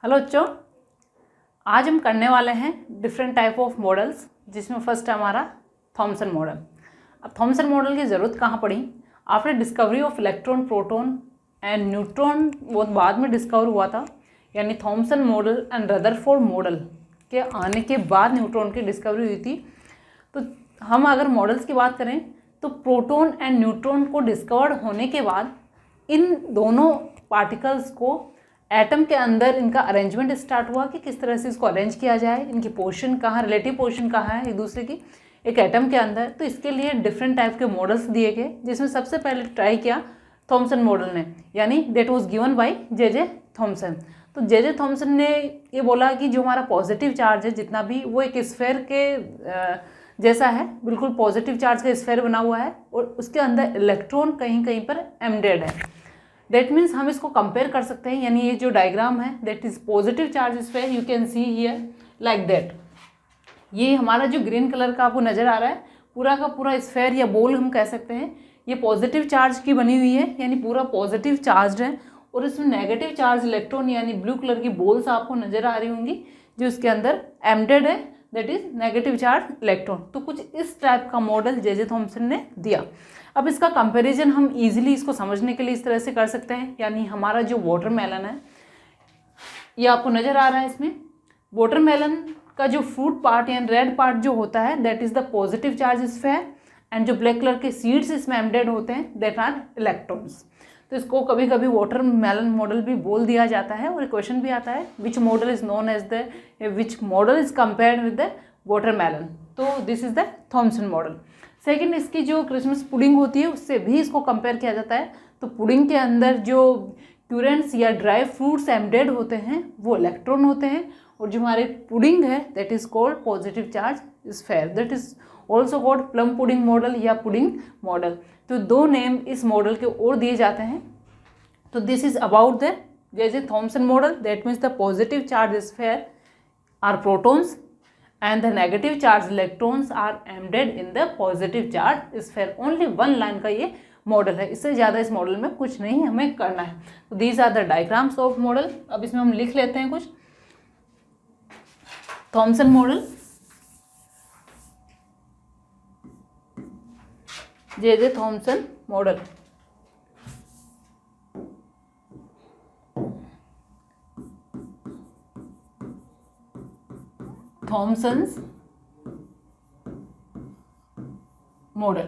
Hello बच्चों, आज हम करने वाले हैं डिफरेंट टाइप ऑफ मॉडल्स, जिसमें फर्स्ट है हमारा थॉमसन मॉडल। अब थॉमसन मॉडल की ज़रूरत कहाँ पड़ी? After discovery of electron, proton and neutron बहुत बाद में डिस्कवर हुआ था, यानी Thompson model and Rutherford model के आने के बाद न्यूट्रॉन की डिस्कवरी हुई थी। तो हम अगर मॉडल्स की बात करें तो प्रोटॉन एंड न्यूट्रॉन को डिस्कवर्ड होने के बाद इन दोनों पार्टिकल्स को एटम के अंदर इनका अरेंजमेंट स्टार्ट हुआ कि किस तरह से इसको अरेंज किया जाए, इनकी पोजीशन कहाँ, रिलेटिव पोजीशन कहाँ है एक दूसरे की एक एटम के अंदर। तो इसके लिए डिफरेंट टाइप के मॉडल्स दिए गए, जिसमें सबसे पहले ट्राई किया थॉमसन मॉडल ने, यानी that was given by J Thomson. तो जे थॉमसन ने ये बोला कि जो हमारा पॉजिटिव चार्ज है जितना भी, वो एक स्फेयर के जैसा है, बिल्कुल पॉजिटिव चार्ज का स्फेयर बना हुआ है और उसके अंदर इलेक्ट्रॉन कहीं कहीं पर एम्बेडेड है। दैट मीन्स हम इसको कंपेयर कर सकते हैं, यानी ये जो डायग्राम है that is positive charge sphere, you can see here like that. ये हमारा जो ग्रीन कलर का आपको नज़र आ रहा है पूरा का पूरा स्फेयर या बॉल हम कह सकते हैं, ये पॉजिटिव चार्ज की बनी हुई है, यानी पूरा पॉजिटिव चार्ज है। और इसमें नेगेटिव चार्ज इलेक्ट्रॉन यानी ब्लू कलर की बॉल्स आपको नज़र आ रही होंगी जो इसके अंदर एम्बेडेड है, that is negative charge electron. तो कुछ इस टाइप का मॉडल जे थॉमसन ने दिया। अब इसका कंपैरिजन हम इजीली इसको समझने के लिए इस तरह से कर सकते हैं, यानी हमारा जो वाटरमेलन है ये आपको नज़र आ रहा है, इसमें वाटरमेलन का जो फ्रूट पार्ट यानी रेड पार्ट जो होता है that is the positive charge sphere, and जो ब्लैक कलर के सीड्स इसमें एम्बेडेड होते हैं दैट आर इलेक्ट्रॉन्स। तो इसको कभी कभी वाटरमेलन मॉडल भी बोल दिया जाता है और क्वेश्चन भी आता है which model is known as the which model is compared with the watermelon. तो this is the Thomson model. Second, इसकी जो क्रिसमस पुडिंग होती है उससे भी इसको कंपेयर किया जाता है। तो पुडिंग के अंदर जो क्यूरेंट्स या ड्राई फ्रूट्स एम्बेडेड होते हैं वो इलेक्ट्रॉन होते हैं, और जो हमारे पुडिंग है that is called positive charge sphere, that is also called plum pudding model या पुडिंग मॉडल। तो दो नेम इस मॉडल के और दिए जाते हैं। तो this is about the J Thomson model, that means the positive charge sphere are protons and the negative charge electrons are embedded in the positive charge sphere. Only one line का ये model है, इससे ज़्यादा इस model में कुछ नहीं हमें करना है। तो these are the diagrams of model। अब इसमें हम लिख लेते हैं कुछ। Thompson model, J Thomson model. Thomson's model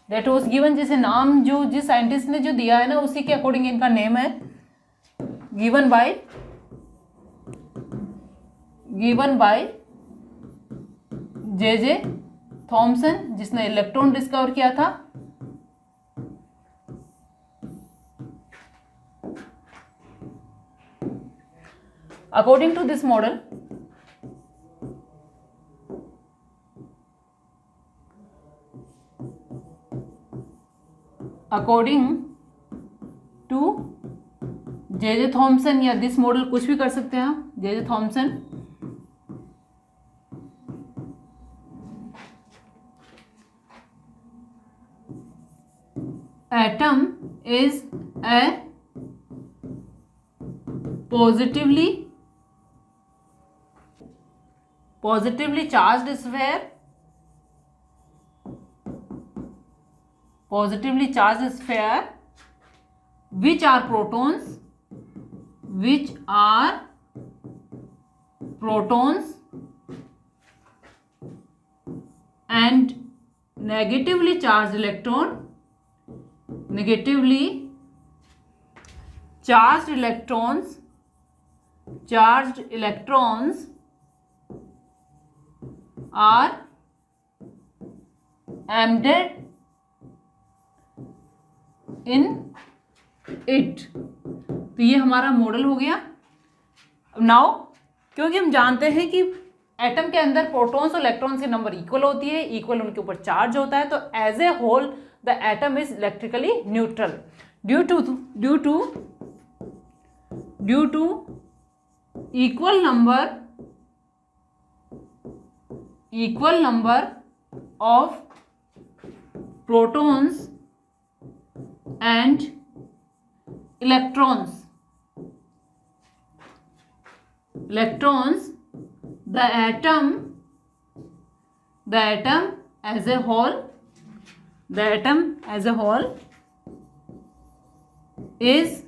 that was given, जैसे नाम जो जिस साइंटिस्ट ने जो दिया है ना उसी के अकॉर्डिंग इनका नेम है, गिवन बाय जे थॉमसन, जिसने इलेक्ट्रॉन डिस्कवर किया था। According to this model, according to J Thomson या दिस मॉडल, कुछ भी कर सकते हैं आप, J Thomson, atom is a positively charged sphere, positively charged sphere which are protons and negatively charged electrons are embedded in it. तो ये हमारा मॉडल हो गया। नाउ क्योंकि हम जानते हैं कि एटम के अंदर प्रोटॉन्स और इलेक्ट्रॉन्स के नंबर इक्वल होती है, इक्वल उनके ऊपर चार्ज होता है, तो as a whole the atom is electrically neutral due to equal number of protons and electrons electrons, the atom as a whole, the atom as a whole is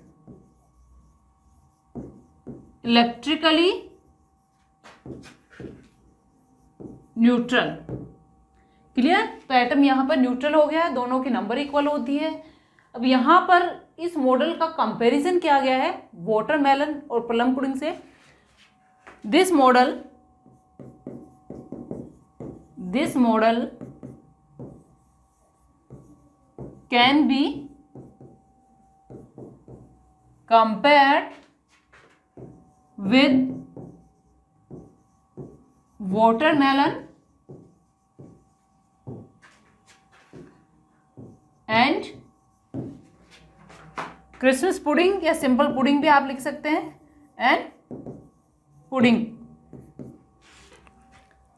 electrically neutral. Clear? तो atom यहाँ पर neutral हो गया है, दोनों की number equal होती है। अब यहाँ पर इस मॉडल का कंपैरिजन किया गया है वाटरमेलन और प्लम पुडिंग से। This model can be compared with watermelon and Christmas pudding या सिंपल पुडिंग भी आप लिख सकते हैं, एंड पुडिंग।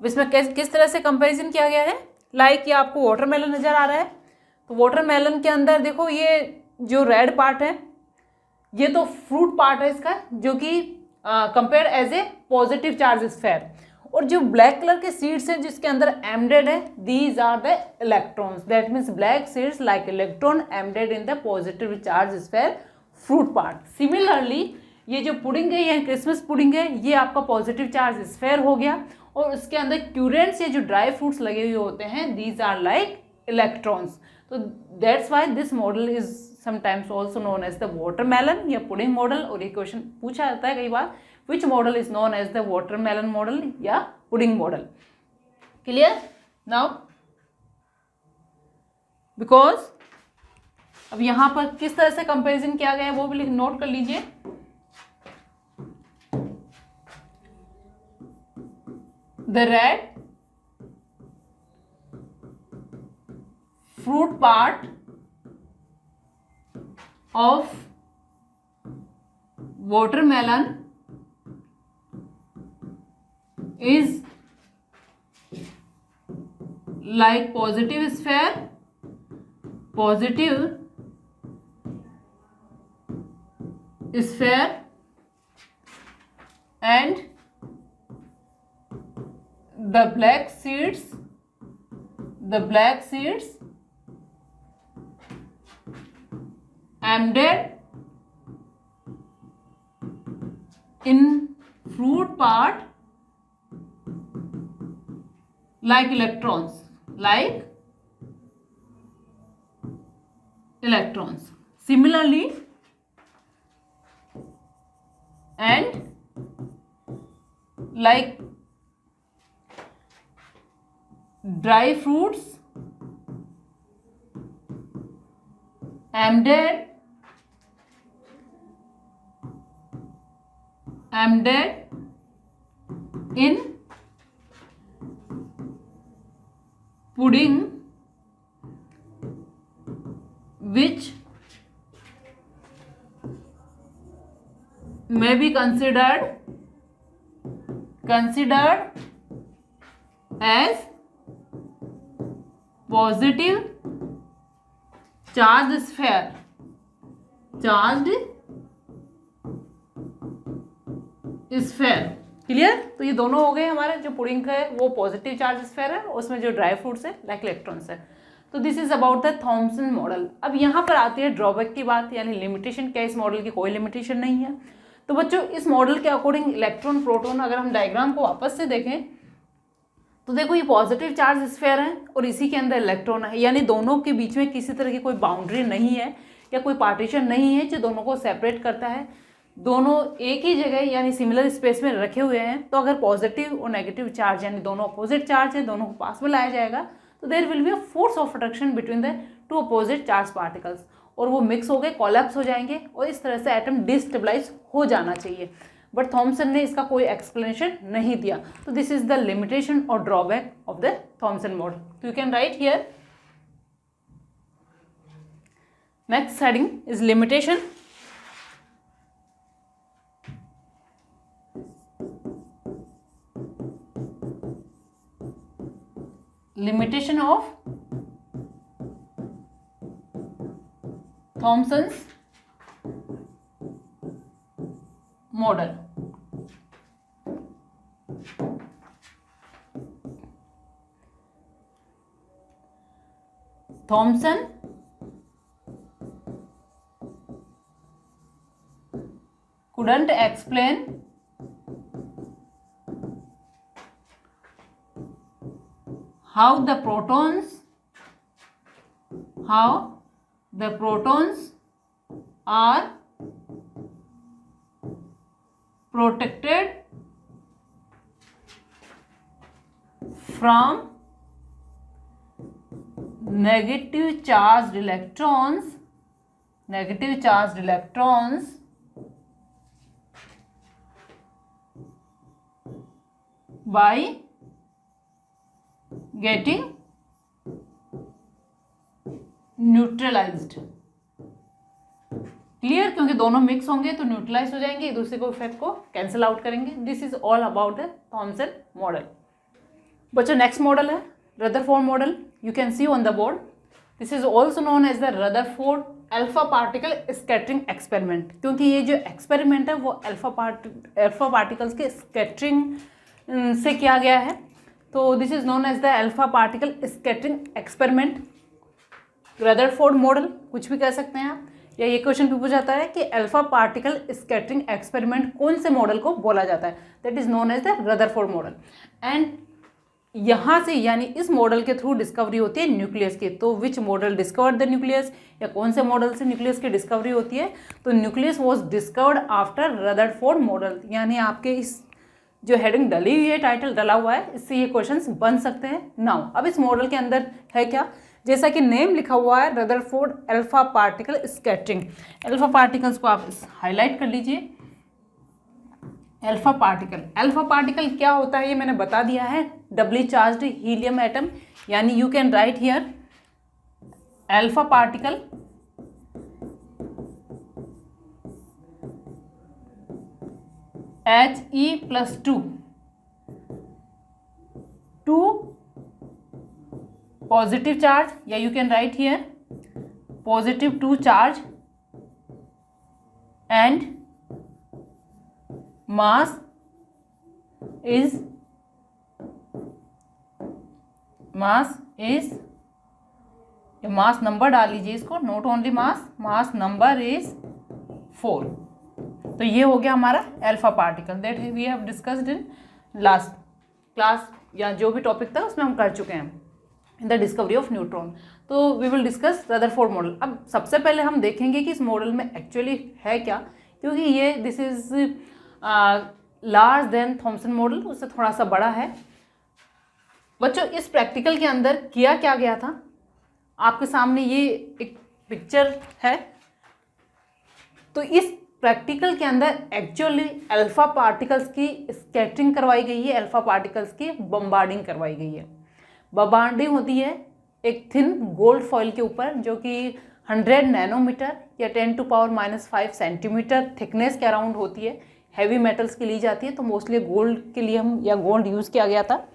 इसमें किस तरह से कंपैरिजन किया गया है? लाइक ये आपको वाटरमेलन नजर आ रहा है, तो वाटरमेलन के अंदर देखो ये जो रेड पार्ट है ये तो फ्रूट पार्ट है इसका, जो कि compare as a positive charge sphere, और जो ब्लैक कलर के सीड्स हैं जिसके अंदर एम्बेडेड है, these are the electrons. That means black seeds like electron embedded in the positive charge sphere fruit part. Similarly ये जो पुडिंग है, ये क्रिसमस पुडिंग है, ये आपका पॉजिटिव चार्ज स्फेयर हो गया, और उसके अंदर क्यूरेंट्स या जो ड्राई फ्रूट्स लगे हुए होते हैं, दीज आर लाइक इलेक्ट्रॉन्स। तो that's why this model is sometimes also known as the watermelon या pudding model। और ये क्वेश्चन पूछा जाता है कई बार, which model is known as the watermelon model या pudding model। Clear? Now because अब यहां पर किस तरह से कंपैरिजन किया गया है वो भी नोट कर लीजिए। the red fruit part of watermelon is like positive sphere and the black seeds embedded in fruit part like electrons, similarly, and like dry fruits embedded in pudding, which may be considered as positive charged sphere, clear? तो ये दोनों हो गए हमारे, जो pudding है वो positive charge sphere है, उसमें जो ड्राई फ्रूट्स है लाइक इलेक्ट्रॉन्स है। तो this is about the Thomson model. अब यहाँ पर आती है ड्रॉबैक की बात, यानी लिमिटेशन। क्या इस मॉडल की कोई लिमिटेशन नहीं है? तो बच्चों इस मॉडल के अकॉर्डिंग इलेक्ट्रॉन प्रोटॉन, अगर हम डायग्राम को वापस से देखें तो देखो ये पॉजिटिव चार्ज स्फेयर है और इसी के अंदर इलेक्ट्रॉन है, यानी दोनों के बीच में किसी तरह की कोई बाउंड्री नहीं है या कोई पार्टीशन नहीं है जो दोनों को सेपरेट करता है। दोनों एक ही जगह यानी सिमिलर स्पेस में रखे हुए हैं। तो अगर पॉजिटिव और नेगेटिव चार्ज यानी दोनों अपोजिट चार्ज है, दोनों को पास में लाया जाएगा तो there will be a force of attraction between the two opposite charge particles, और वो मिक्स हो गए, कोलैप्स हो जाएंगे, और इस तरह से एटम डिस्टेबलाइज हो जाना चाहिए। बट थॉमसन ने इसका कोई एक्सप्लेनेशन नहीं दिया। तो दिस इज द लिमिटेशन और drawback of the Thomson model. तो you can write here. Next heading is limitation. Limitation of Thomson's model। Thomson couldn't explain how the protons are protected from negative charged electrons by getting neutralised. Clear, क्योंकि दोनों mix होंगे तो neutralise हो जाएंगे, एक दूसरे को इफेक्ट को कैंसिल आउट करेंगे। This is all about the Thomson model. बच्चों नेक्स्ट मॉडल है Rutherford model. You can see on the board, this is also known as the Rutherford alpha particle scattering experiment, क्योंकि ये जो experiment है वो alpha particles के scattering से किया गया है। तो this is known as the alpha particle scattering experiment, Rutherford model कुछ भी कह सकते हैं आप। या ये क्वेश्चन भी पूछा जाता है कि अल्फा पार्टिकल स्कैटरिंग एक्सपेरिमेंट कौन से मॉडल को बोला जाता है, that is known as the Rutherford model. And यहाँ से यानी इस मॉडल के थ्रू डिस्कवरी होती है न्यूक्लियस की। तो which model discovered the nucleus, या कौन से मॉडल से न्यूक्लियस की डिस्कवरी होती है, तो nucleus was discovered after Rutherford model. यानी आपके इस जो हेडिंग डली हुई है, टाइटल डला हुआ है, इससे ये क्वेश्चंस बन सकते हैं। नाउ अब इस मॉडल के अंदर है क्या, जैसा कि नेम लिखा हुआ है Rutherford alpha particle scattering. Alpha particles को आप हाईलाइट कर लीजिए। अल्फा पार्टिकल क्या होता है ये मैंने बता दिया है, डबली चार्ज्ड हीलियम एटम। यानी you can write here alpha particle He+2 positive charge, या you can write here positive 2 charge and mass is mass number डाल लीजिए इसको, not only mass number is 4। तो ये हो गया हमारा alpha particle that we have discussed in last class, या जो भी टॉपिक था उसमें हम कर चुके हैं in the discovery of neutron. तो we will discuss Rutherford model. अब सबसे पहले हम देखेंगे कि इस मॉडल में एक्चुअली है क्या, क्योंकि ये this is large than Thomson model, उससे थोड़ा सा बड़ा है। बच्चों इस प्रैक्टिकल के अंदर किया क्या गया था, आपके सामने ये एक पिक्चर है। तो इस प्रैक्टिकल के अंदर एक्चुअली अल्फा पार्टिकल्स की स्कैटरिंग करवाई गई है, अल्फा पार्टिकल्स की बम्बार्डिंग करवाई गई है। बम्बार्डिंग होती है एक थिन गोल्ड फॉइल के ऊपर, जो कि 100 नैनोमीटर या 10⁻⁵ सेंटीमीटर थिकनेस के अराउंड होती है। हैवी मेटल्स की ली जाती है, तो मोस्टली गोल्ड के लिए गोल्ड यूज़ किया गया था।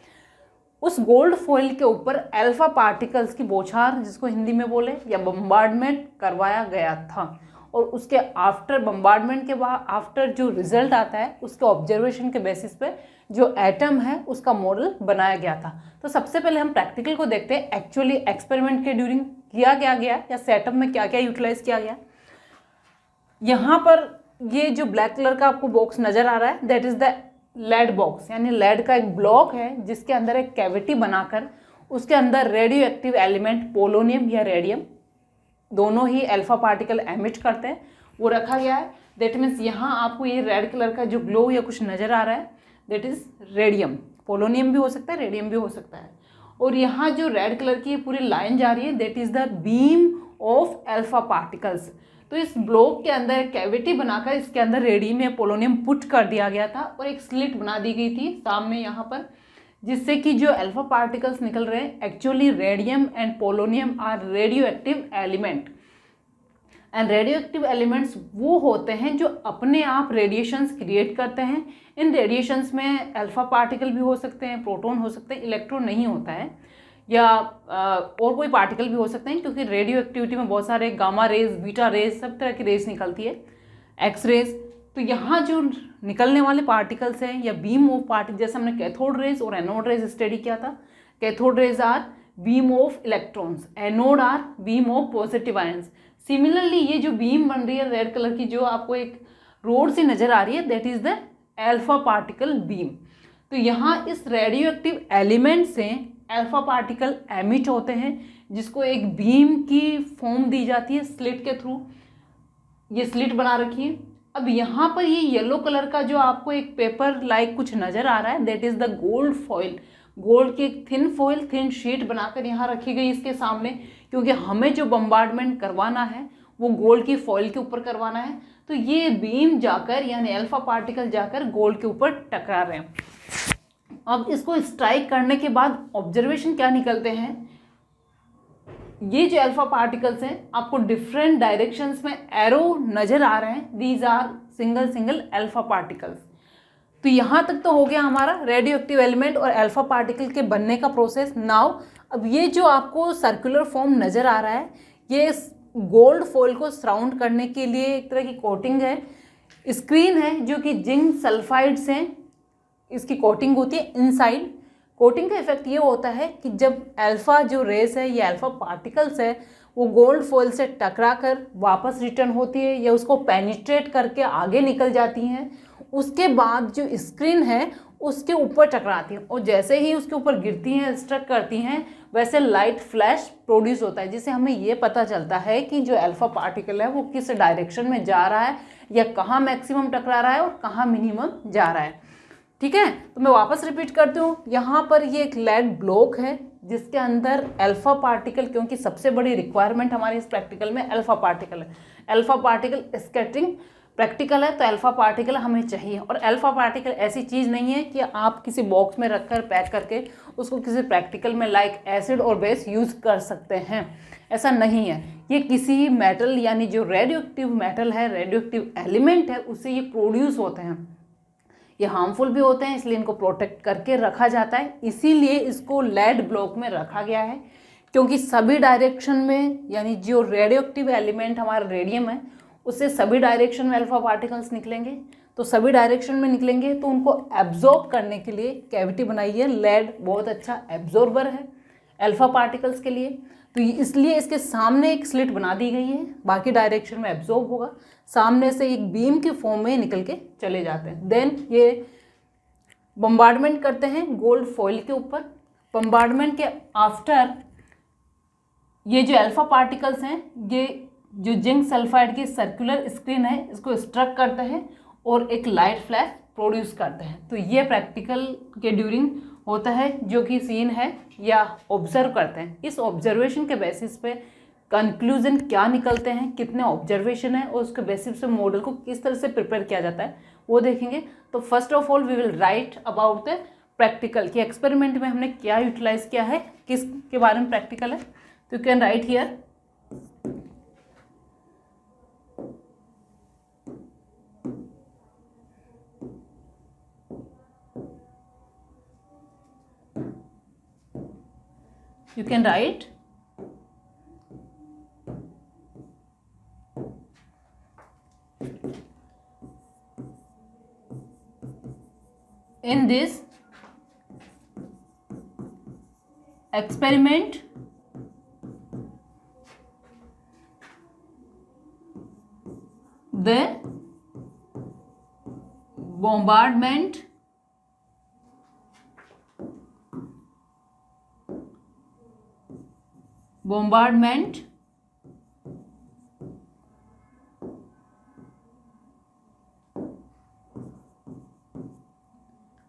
उस गोल्ड फॉइल के ऊपर अल्फा पार्टिकल्स की बौछार, जिसको हिंदी में बोले, या बम्बार्डमेंट करवाया गया था। और उसके आफ्टर बम्बार्डमेंट के बाद आफ्टर जो रिजल्ट आता है, उसके ऑब्जर्वेशन के बेसिस पे जो एटम है उसका मॉडल बनाया गया था। तो सबसे पहले हम प्रैक्टिकल को देखते हैं, एक्चुअली एक्सपेरिमेंट के ड्यूरिंग किया क्या गया या सेटअप में क्या क्या यूटिलाइज किया गया। यहाँ पर ये जो ब्लैक कलर का आपको बॉक्स नजर आ रहा है, that is the lead box, यानी लेड का एक ब्लॉक है जिसके अंदर एक कैविटी बनाकर उसके अंदर रेडियो एक्टिव एलिमेंट पोलोनियम या रेडियम, दोनों ही अल्फा पार्टिकल एमिट करते हैं, वो रखा गया है। दैट मीन्स यहाँ आपको ये रेड कलर का जो ग्लो या कुछ नज़र आ रहा है, दैट इज रेडियम। पोलोनियम भी हो सकता है, रेडियम भी हो सकता है। और यहाँ जो रेड कलर की पूरी लाइन जा रही है, that is the beam of alpha particles. तो इस ब्लॉक के अंदर कैविटी बनाकर इसके अंदर रेडियम या पोलोनियम पुट कर दिया गया था, और एक स्लिट बना दी गई थी सामने यहाँ पर, जिससे कि जो अल्फा पार्टिकल्स निकल रहे हैं, actually radium and polonium are radioactive element. And radioactive elements वो होते हैं जो अपने आप रेडिएशंस क्रिएट करते हैं। इन रेडिएशंस में अल्फा पार्टिकल भी हो सकते हैं, प्रोटॉन हो सकते हैं, इलेक्ट्रॉन नहीं होता है, या और कोई पार्टिकल भी हो सकते हैं, क्योंकि रेडियो एक्टिविटी में बहुत सारे गामा रेज, बीटा रेज, सब तरह की रेज निकलती है, एक्स रेज। तो यहाँ जो निकलने वाले पार्टिकल्स हैं या बीम ऑफ पार्टिकल, जैसे हमने कैथोड रेज और एनोड रेज स्टडी किया था, cathode rays are beam of electrons, anode are beam of positive ions. Similarly ये जो बीम बन रही है रेड कलर की, जो आपको एक रोड से नजर आ रही है, that is the alpha particle beam. तो यहाँ इस रेडियो एक्टिव एलिमेंट से अल्फा पार्टिकल एमिट होते हैं, जिसको एक बीम की फॉर्म दी जाती है स्लिट के थ्रू। ये स्लिट बना रखी है। अब यहाँ पर ये येलो कलर का जो आपको एक पेपर लाइक कुछ नजर आ रहा है, that is the gold foil. Gold की एक थिन फॉइल, थिन शीट बनाकर यहाँ रखी गई इसके सामने, क्योंकि हमें जो बम्बार्डमेंट करवाना है वो गोल्ड की फॉइल के ऊपर करवाना है। तो ये बीम जाकर यानी अल्फा पार्टिकल जाकर गोल्ड के ऊपर टकरा रहे हैं। अब इसको स्ट्राइक करने के बाद ऑब्जर्वेशन क्या निकलते हैं, ये जो अल्फा पार्टिकल्स हैं आपको डिफरेंट डायरेक्शंस में एरो नजर आ रहे हैं, these are single single alpha particles. तो यहाँ तक तो हो गया हमारा रेडियो एक्टिव एलिमेंट और अल्फा पार्टिकल के बनने का प्रोसेस। नाउ अब ये जो आपको सर्कुलर फॉर्म नजर आ रहा है, ये गोल्ड फॉइल को सराउंड करने के लिए एक तरह की कोटिंग है, स्क्रीन है जो कि जिंक सल्फाइड से इसकी कोटिंग होती है इनसाइड। कोटिंग का इफेक्ट ये होता है कि जब अल्फा जो रेस है, ये अल्फा पार्टिकल्स है, वो गोल्ड फॉइल से टकरा कर वापस रिटर्न होती है या उसको पेनिट्रेट करके आगे निकल जाती हैं, उसके बाद जो स्क्रीन है उसके ऊपर टकराती हैं और जैसे ही उसके ऊपर गिरती हैं, स्ट्रक करती हैं, वैसे लाइट फ्लैश प्रोड्यूस होता है, जिससे हमें ये पता चलता है कि जो अल्फा पार्टिकल है वो किस डायरेक्शन में जा रहा है या कहाँ मैक्सिमम टकरा रहा है और कहाँ मिनिमम जा रहा है। ठीक है, तो मैं वापस रिपीट करती हूँ। यहाँ पर ये एक लेड ब्लॉक है जिसके अंदर अल्फा पार्टिकल, क्योंकि सबसे बड़ी रिक्वायरमेंट हमारे इस प्रैक्टिकल में अल्फा पार्टिकल है। अल्फा पार्टिकल स्कैटरिंग प्रैक्टिकल है तो अल्फा पार्टिकल हमें चाहिए। और अल्फा पार्टिकल ऐसी चीज़ नहीं है कि आप किसी बॉक्स में रखकर पैक करके उसको किसी प्रैक्टिकल में लाइक एसिड और बेस यूज़ कर सकते हैं, ऐसा नहीं है। ये किसी मेटल यानी जो रेडियो एक्टिव मेटल है, रेडियो एक्टिव एलिमेंट है, उससे ये प्रोड्यूस होते हैं। ये हार्मफुल भी होते हैं, इसलिए इनको प्रोटेक्ट करके रखा जाता है। इसीलिए इसको लेड ब्लॉक में रखा गया है, क्योंकि सभी डायरेक्शन में यानी जो रेडियो एक्टिव एलिमेंट हमारा रेडियम है उससे सभी डायरेक्शन में अल्फा पार्टिकल्स निकलेंगे। तो सभी डायरेक्शन में निकलेंगे तो उनको एब्जॉर्ब करने के लिए कैविटी बनाई है। लेड बहुत अच्छा एब्जॉर्बर है अल्फा पार्टिकल्स के लिए, तो इसलिए इसके सामने एक स्लिट बना दी गई है, बाकी डायरेक्शन में एब्जॉर्ब होगा। सामने से एक बीम के फॉर्म में निकल के चले जाते हैं। देन ये बम्बार्डमेंट करते हैं गोल्ड फॉइल के ऊपर। बम्बार्डमेंट के आफ्टर ये जो अल्फा पार्टिकल्स हैं, ये जो जिंक सल्फाइड की सर्कुलर स्क्रीन है इसको स्ट्रक करते हैं और एक लाइट फ्लैश प्रोड्यूस करते हैं। तो ये प्रैक्टिकल के ड्यूरिंग होता है जो कि सीन है या ऑब्जर्व करते हैं। इस ऑब्जर्वेशन के बेसिस पे कंक्लूजन क्या निकलते हैं, कितने ऑब्जर्वेशन है और उसके बेसिस पे मॉडल को किस तरह से प्रिपेयर किया जाता है वो देखेंगे। तो first of all we will write about the practical कि एक्सपेरिमेंट में हमने क्या यूटिलाइज किया है, किसके बारे में प्रैक्टिकल है। तो you can write here you can write in this experiment the bombardment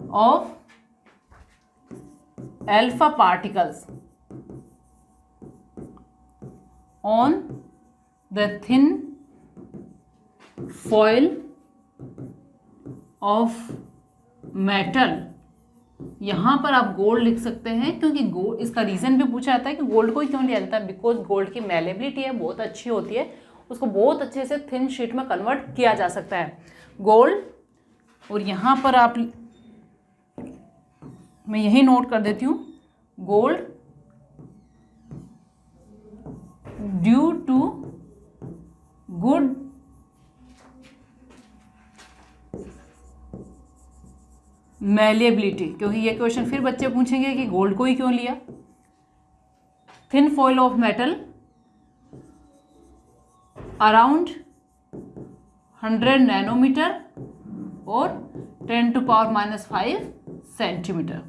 of alpha particles on the thin foil of metal। यहाँ पर आप गोल्ड लिख सकते हैं क्योंकि गोल्ड, इसका रीज़न भी पूछा जाता है कि गोल्ड को क्यों लिया जाता है। बिकॉज गोल्ड की मेलेबिलिटी है बहुत अच्छी होती है, उसको बहुत अच्छे से थिन शीट में कन्वर्ट किया जा सकता है गोल्ड। और यहाँ पर आप, मैं यही नोट कर देती हूँ, gold due to good malleability, क्योंकि ये क्वेश्चन फिर बच्चे पूछेंगे कि गोल्ड को ही क्यों लिया। thin foil of metal around 100 nanometer or 10 to power minus 5 centimeter.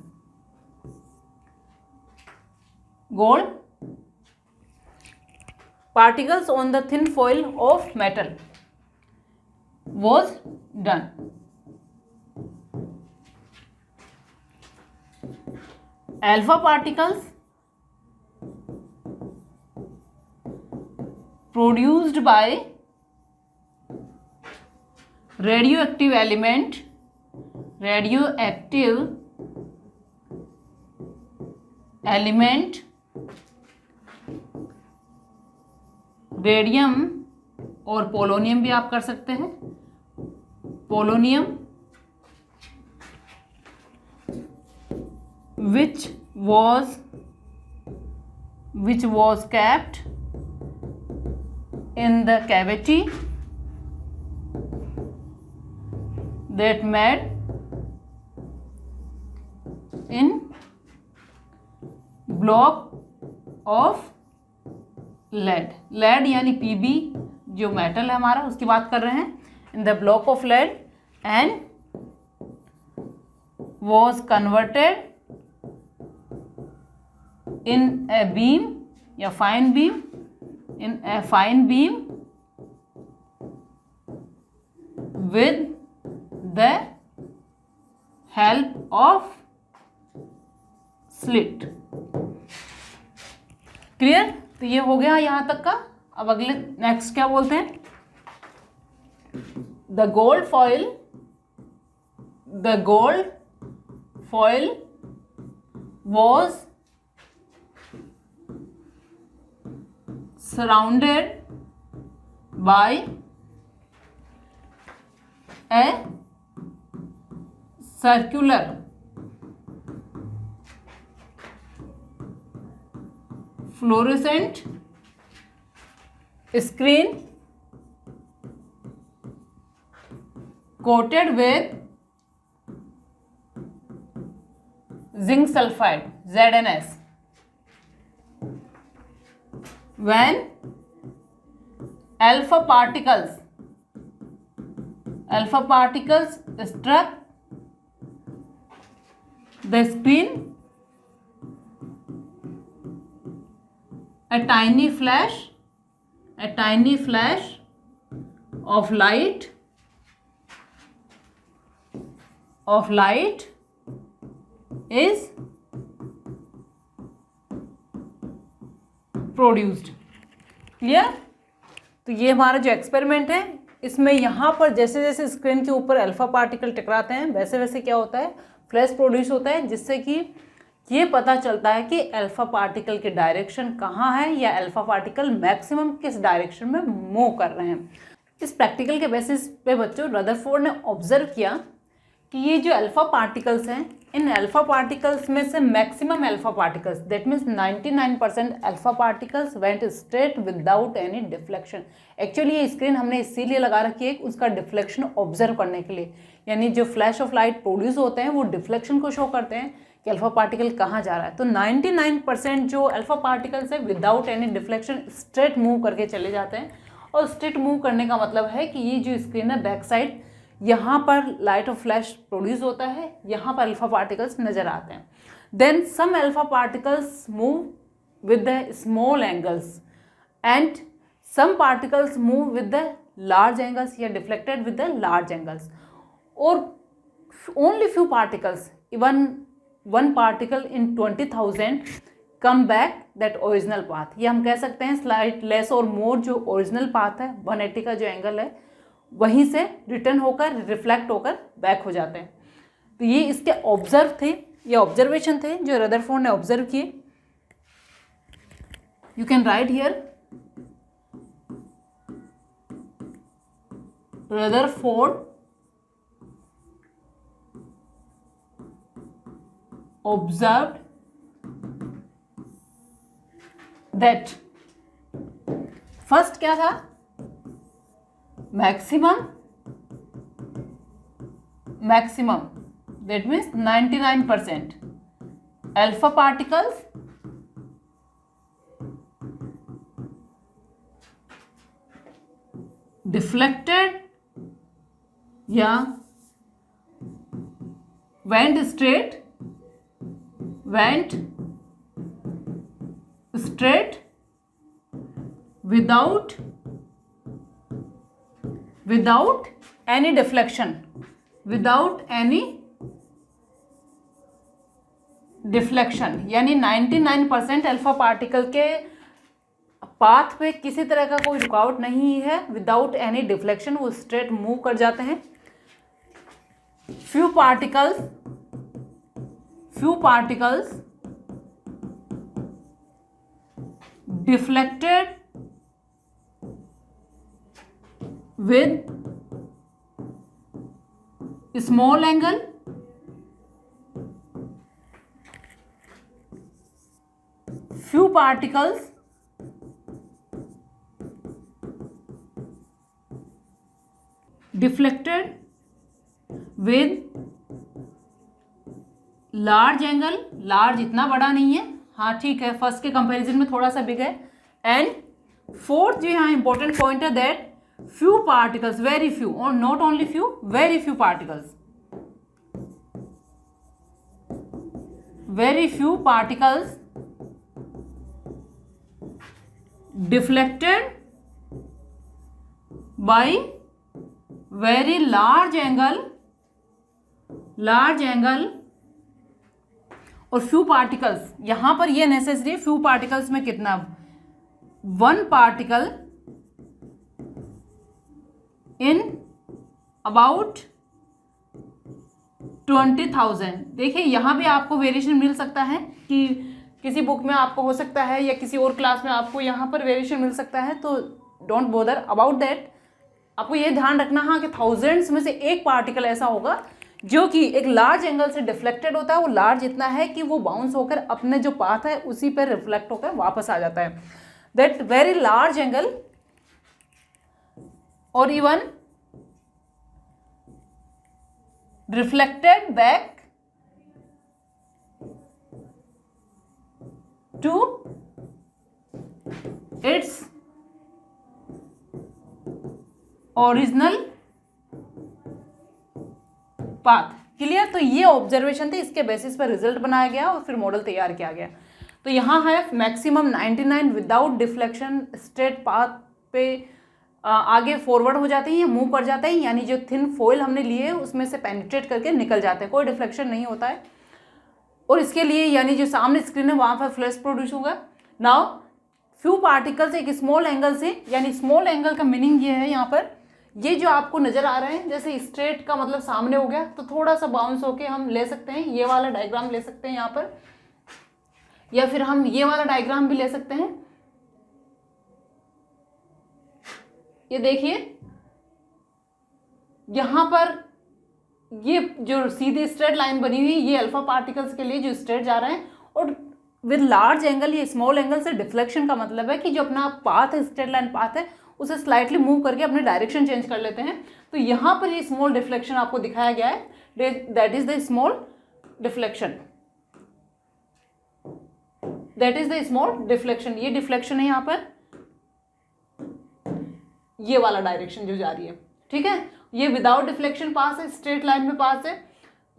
Gold particles on the thin foil of metal was done. Alpha particles produced by radioactive element, radium और पोलोनियम भी आप कर सकते हैं, polonium which was kept in the cavity that made in block of lead यानी PB जो metal है हमारा उसकी बात कर रहे हैं, in the block of lead and was converted in a beam या fine beam, in a fine beam with the help of slit. Clear? तो ये हो गया यहाँ तक का. अब अगले नेक्स्ट क्या बोलते हैं? The gold foil was surrounded by a circular fluorescent screen coated with zinc sulfide ZNS. When alpha particles struck the screen, a tiny flash of light is produced. Clear? तो ये हमारा जो एक्सपेरिमेंट है इसमें यहाँ पर जैसे जैसे स्क्रीन के ऊपर अल्फा पार्टिकल टकराते हैं वैसे वैसे क्या होता है, फ्लैश प्रोड्यूस होता है, जिससे कि ये पता चलता है कि अल्फा पार्टिकल के डायरेक्शन कहाँ है या अल्फा पार्टिकल मैक्सिमम किस डायरेक्शन में मूव कर रहे हैं. इस प्रैक्टिकल के बेसिस पे बच्चों रदरफोर्ड ने ऑब्जर्व किया कि ये जो अल्फा पार्टिकल्स हैं, इन अल्फा पार्टिकल्स में से maximum alpha particles that means 99% alpha particles went straight without any deflection. Actually ये स्क्रीन हमने इसीलिए लगा रखी है उसका डिफ्लेक्शन ऑब्जर्व करने के लिए, यानी जो फ्लैश ऑफ लाइट प्रोड्यूस होते हैं वो डिफ्लेक्शन को शो करते हैं कि अल्फा पार्टिकल कहाँ जा रहा है. तो 99% जो अल्फा पार्टिकल्स है without any deflection straight move करके चले जाते हैं. और स्ट्रेट मूव करने का मतलब है कि ये जो स्क्रीन है बैक साइड यहाँ पर लाइट ऑफ फ्लैश प्रोड्यूस होता है, यहाँ पर अल्फा पार्टिकल्स नज़र आते हैं. Then some alpha particles move with the small angles and some particles move with the large angles या deflected with the large angles. और only few particles, even one particle in 20,000 come back that original path. ये हम कह सकते हैं slight less और मोर जो original path है 180 का जो एंगल है वहीं से रिटर्न होकर रिफ्लेक्ट होकर बैक हो जाते हैं. तो ये इसके ऑब्जर्व थे, ये ऑब्जर्वेशन थे जो रदरफोर्ड ने ऑब्जर्व किए. You can write here Rutherford observed that first क्या था, maximum that means 99% alpha particles deflected या went straight without any deflection, यानी 99% अल्फा पार्टिकल के पाथ पे किसी तरह का कोई रुकावट नहीं है, विदाउट एनी डिफ्लेक्शन वो स्ट्रेट मूव कर जाते हैं। few particles deflected with small angle, few particles deflected with large angle, large इतना बड़ा नहीं है, हाँ ठीक है, फर्स्ट के कंपैरिजन में थोड़ा सा बिग है। एंड फोर्थ जो यहाँ इंपॉर्टेंट पॉइंट है that few particles, very few, और not only few, very few particles deflected by very large angle और फ्यू पार्टिकल्स, यहां पर ये नेसेसरी है। फ्यू पार्टिकल्स में कितना, 1 पार्टिकल इन अबाउट 20,000। देखिए यहां भी आपको वेरिएशन मिल सकता है कि किसी बुक में आपको हो सकता है या किसी और क्लास में आपको यहां पर वेरिएशन मिल सकता है, तो डोंट बोदर अबाउट दैट। आपको ये ध्यान रखना हाँ कि थाउजेंड्स में से एक पार्टिकल ऐसा होगा जो कि एक लार्ज एंगल से डिफ्लेक्टेड होता है। वो लार्ज इतना है कि वो बाउंस होकर अपने जो पाथ है उसी पर रिफ्लेक्ट होकर वापस आ जाता है। दैट वेरी लार्ज एंगल और even reflected back to its original path. Clear? तो ये ऑब्जर्वेशन थे, इसके बेसिस पर रिजल्ट बनाया गया और फिर मॉडल तैयार किया गया। तो यहाँ है maximum 99 without deflection straight path पे आगे फॉरवर्ड हो जाते हैं या मूव कर जाते हैं, यानी जो थिन फॉइल हमने लिए है उसमें से पेनिट्रेट करके निकल जाते हैं, कोई डिफ्लेक्शन नहीं होता है। और इसके लिए यानी जो सामने स्क्रीन है वहाँ पर फ्लैश प्रोड्यूस होगा। नाउ फ्यू पार्टिकल्स एक स्मॉल एंगल से, यानी स्मॉल एंगल का मीनिंग ये है यहाँ पर, ये जो आपको नजर आ रहे हैं जैसे स्ट्रेट का मतलब सामने हो गया, तो थोड़ा सा बाउंस होके हम ले सकते हैं, ये वाला डायग्राम ले सकते हैं यहाँ पर, या फिर हम ये वाला डायग्राम भी ले सकते हैं। ये देखिए यहां पर ये जो सीधी स्ट्रेट लाइन बनी हुई ये अल्फा पार्टिकल्स के लिए जो स्ट्रेट जा रहे हैं, और विद लार्ज एंगल ये स्मॉल एंगल से डिफ्लेक्शन का मतलब है कि जो अपना पाथ है, स्ट्रेट लाइन पाथ है, उसे स्लाइटली मूव करके अपने डायरेक्शन चेंज कर लेते हैं। तो यहाँ पर ये स्मॉल डिफ्लेक्शन आपको दिखाया गया है, that is the small deflection, that is the small deflection. ये डिफ्लेक्शन है यहाँ पर, ये वाला डायरेक्शन जो जा रही है, ठीक है। ये विदाउट डिफ्लेक्शन पास है, स्ट्रेट लाइन में पास है।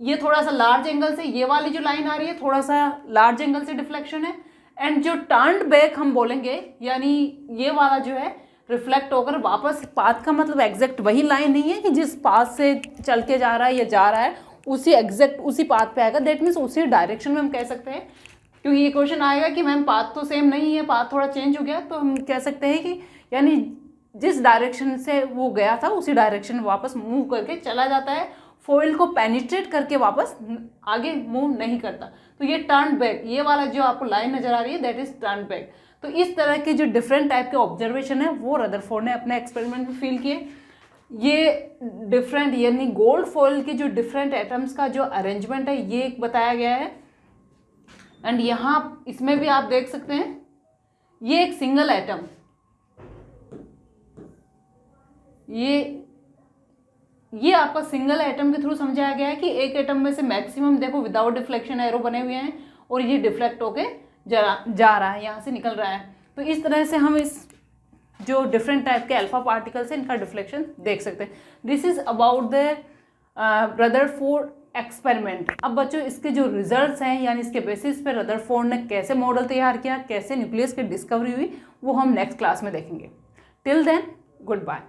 ये थोड़ा सा लार्ज एंगल से, ये वाली जो लाइन आ रही है थोड़ा सा लार्ज एंगल से डिफ्लेक्शन है। एंड जो टर्न्ड बैक हम बोलेंगे, यानी ये वाला जो है रिफ्लेक्ट होकर वापस, पाथ का मतलब एग्जैक्ट वही लाइन नहीं है कि जिस पाथ से चल के जा रहा है या जा रहा है उसी एग्जैक्ट उसी पाथ पे आएगा, दैट मीन्स उसी डायरेक्शन में हम कह सकते हैं। क्योंकि ये क्वेश्चन आएगा कि मैम पाथ तो सेम नहीं है, पाथ थोड़ा चेंज हो गया, तो हम कह सकते हैं कि यानी जिस डायरेक्शन से वो गया था उसी डायरेक्शन में वापस मूव करके चला जाता है, फॉइल को पेनिट्रेट करके वापस आगे मूव नहीं करता। तो ये टर्न बैक, ये वाला जो आपको लाइन नजर आ रही है दैट इज टर्न बैक। तो इस तरह के जो डिफरेंट टाइप के ऑब्जर्वेशन है वो रदरफोर्ड ने अपने एक्सपेरिमेंट में फील किए। ये डिफरेंट यानी गोल्ड फॉइल के जो डिफरेंट एटम्स का जो अरेंजमेंट है ये एक बताया गया है। एंड यहाँ इसमें भी आप देख सकते हैं ये एक सिंगल एटम, ये आपका सिंगल एटम के थ्रू समझाया गया है कि एक एटम में से मैक्सिमम देखो विदाउट डिफ्लेक्शन एरो बने हुए हैं और ये डिफ्लेक्ट होके जा रहा है, यहाँ से निकल रहा है। तो इस तरह से हम इस जो डिफरेंट टाइप के अल्फा पार्टिकल्स हैं इनका डिफ्लेक्शन देख सकते हैं। This is about the Rutherford experiment. अब बच्चों इसके जो रिजल्ट्स हैं यानी इसके बेसिस पे रदरफोर्ड ने कैसे मॉडल तैयार किया, कैसे न्यूक्लियस की डिस्कवरी हुई, वो हम नेक्स्ट क्लास में देखेंगे। Till then good bye.